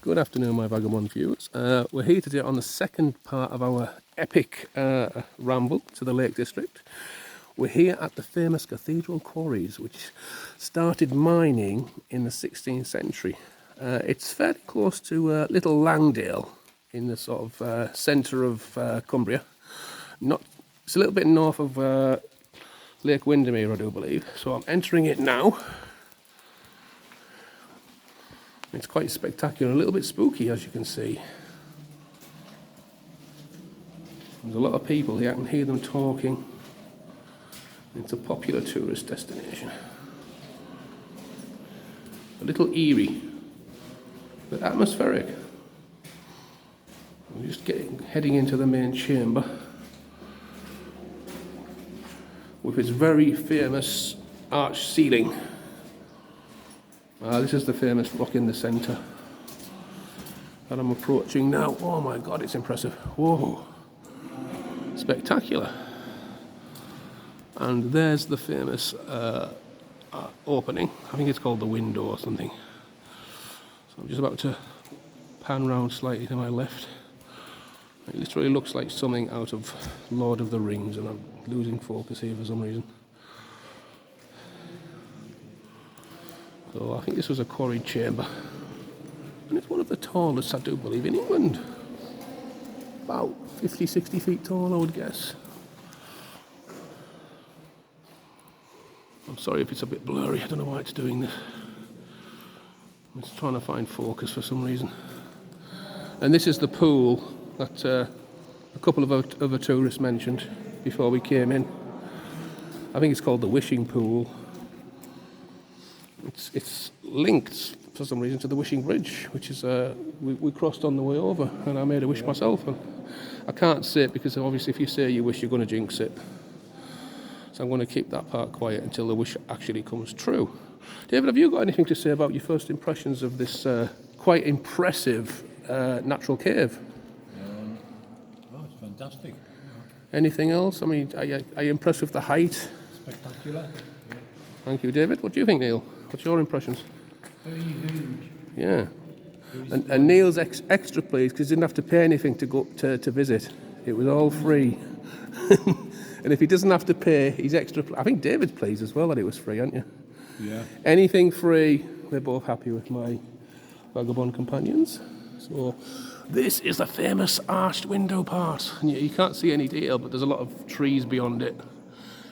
Good afternoon, my Vagabond viewers. We're here today on the second part of our epic ramble to the Lake District. We're here at the famous Cathedral quarries, which started mining in the 16th century. It's fairly close to Little Langdale in the sort of centre of Cumbria. It's a little bit north of Lake Windermere, I do believe. So I'm entering it now. It's quite spectacular, a little bit spooky, as you can see. There's a lot of people here, I can hear them talking. It's a popular tourist destination. A little eerie, but atmospheric. I'm just heading into the main chamber with its very famous arched ceiling. This is the famous rock in the centre that I'm approaching now. Oh my god, it's impressive. Whoa, spectacular. And there's the famous opening. I think it's called the window or something. So I'm just about to pan round slightly to my left. It literally looks like something out of Lord of the Rings, and I'm losing focus here for some reason. So I think this was a quarried chamber, and it's one of the tallest, I do believe, in England. About 50, 60 feet tall, I would guess. I'm sorry if it's a bit blurry, I don't know why it's doing this. I'm just trying to find focus for some reason. And this is the pool that a couple of other tourists mentioned before we came in. I think it's called the Wishing Pool. It's linked for some reason to the Wishing Bridge, which is we crossed on the way over, and I made a wish myself. And I can't say it because obviously if you say you wish, you're going to jinx it. So I'm going to keep that part quiet until the wish actually comes true. David, have you got anything to say about your first impressions of this quite impressive natural cave? Oh, it's fantastic. Anything else? I mean, are you impressed with the height? Spectacular. Yeah. Thank you, David. What do you think, Neil? What's your impressions? Very huge. Yeah. And Neil's extra pleased because he didn't have to pay anything to go to visit. It was all free. And if he doesn't have to pay, he's extra. I think David's pleased as well that it was free, aren't you? Yeah. Anything free, we're both happy with my Vagabond companions. So this is the famous arched window part. And you can't see any detail, but there's a lot of trees beyond it.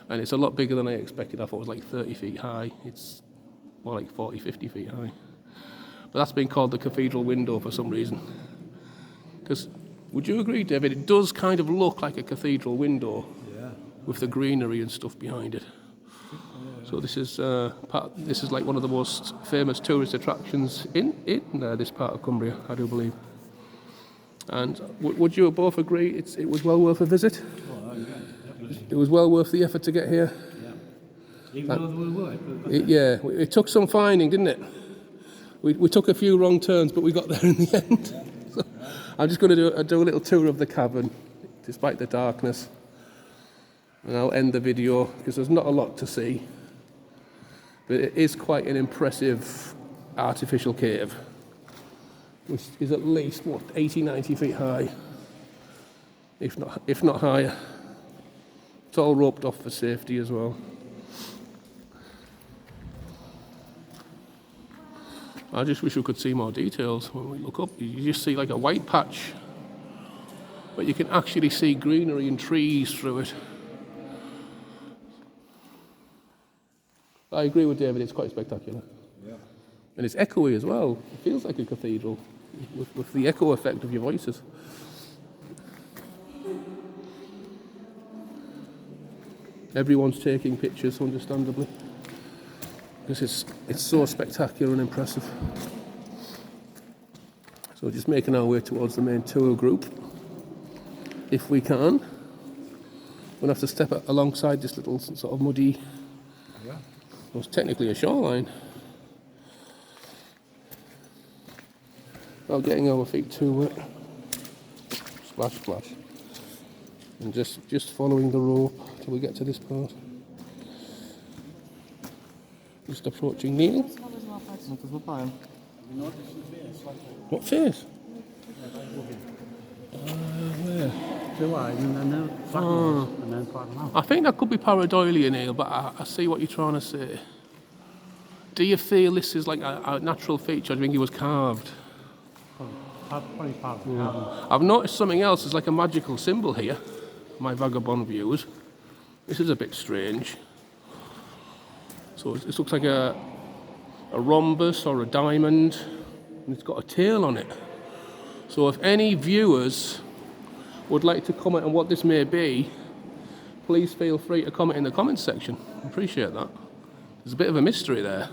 And it's a lot bigger than I expected. I thought it was like 30 feet high. It's more like 40, 50 feet high. But that's been called the Cathedral window for some reason. Because, would you agree, David, it does kind of look like a cathedral window, Yeah. with the greenery and stuff behind it. So this is like one of the most famous tourist attractions in this part of Cumbria, I do believe. And would you both agree it was well worth a visit? Oh, yeah, definitely. It was well worth the effort to get here? Yeah. Even though we were. It took some finding, didn't it? We took a few wrong turns, but we got there in the end. So I'm just going to do a little tour of the cavern, despite the darkness. And I'll end the video, because there's not a lot to see. But it is quite an impressive artificial cave, which is at least, 80, 90 feet high, if not higher. It's all roped off for safety as well. I just wish we could see more details. When we look up, you just see like a white patch, but you can actually see greenery and trees through it. I agree with David, it's quite spectacular. Yeah. And it's echoey as well. It feels like a cathedral with the echo effect of your voices. Everyone's taking pictures, understandably, because it's so spectacular and impressive. So just making our way towards the main tour group, if we can. We'll have to step alongside this little sort of muddy, Yeah. it was technically a shoreline. Without getting our feet too wet. Splash, splash. And just following the rope till we get to this part. Just approaching Neil. No to złapałem. You notice the face? Like What face? Where? two eyes and then flat nose and then flat mouth. I think that could be pareidolia, Neil, but I see what you're trying to say. Do you feel this is like a natural feature? I think it was carved. Probably part of the cabin. I've noticed something else. There's like a magical symbol here, my vagabond viewers. This is a bit strange. So this looks like a rhombus or a diamond, and it's got a tail on it. So if any viewers would like to comment on what this may be, please feel free to comment in the comments section. I appreciate that. There's a bit of a mystery there.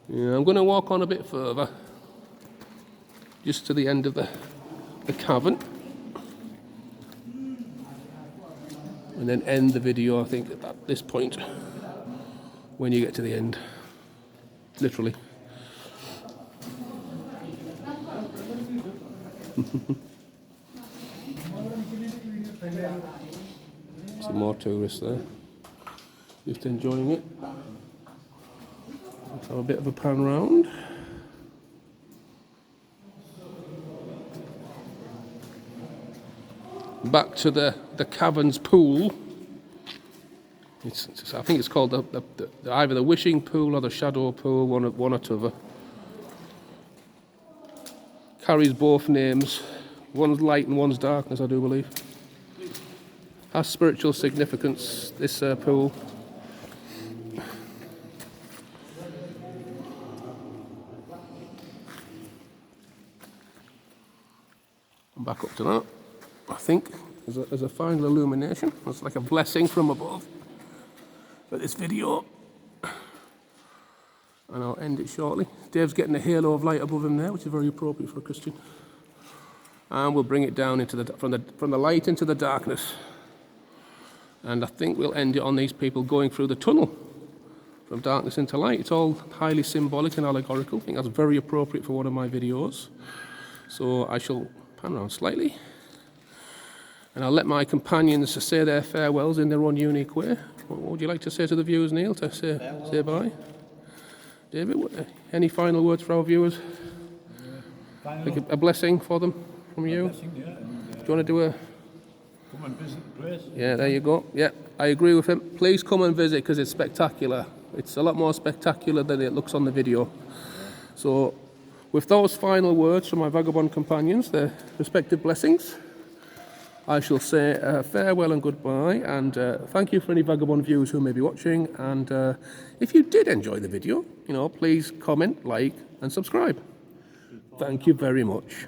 Yeah, I'm going to walk on a bit further, just to the end of the cavern, and then end the video, I think, at this point, when you get to the end, literally. Some more tourists there, just enjoying it. Let's have a bit of a pan round. Back to the cavern's pool. I think it's called either the wishing pool or the shadow pool, one or t'other. Carries both names. One's light and one's darkness, I do believe. Has spiritual significance, this pool. And back up to that, I think, as a final illumination. It's like a blessing from above for this video. And I'll end it shortly. Dave's getting a halo of light above him there, which is very appropriate for a Christian. And we'll bring it down into from the light into the darkness. And I think we'll end it on these people going through the tunnel from darkness into light. It's all highly symbolic and allegorical. I think that's very appropriate for one of my videos. So I shall pan around slightly, and I'll let my companions say their farewells in their own unique way. What would you like to say to the viewers, Neil, to say bye? David, any final words for our viewers? Like a blessing for them from you? Blessing, yeah. And, Do you want to do a... come and visit the place. Yeah, there you go. Yeah, I agree with him. Please come and visit because it's spectacular. It's a lot more spectacular than it looks on the video. So, with those final words from my vagabond companions, their respective blessings, I shall say farewell and goodbye, and thank you for any vagabond viewers who may be watching. And if you did enjoy the video, please comment, like, and subscribe. Thank you very much.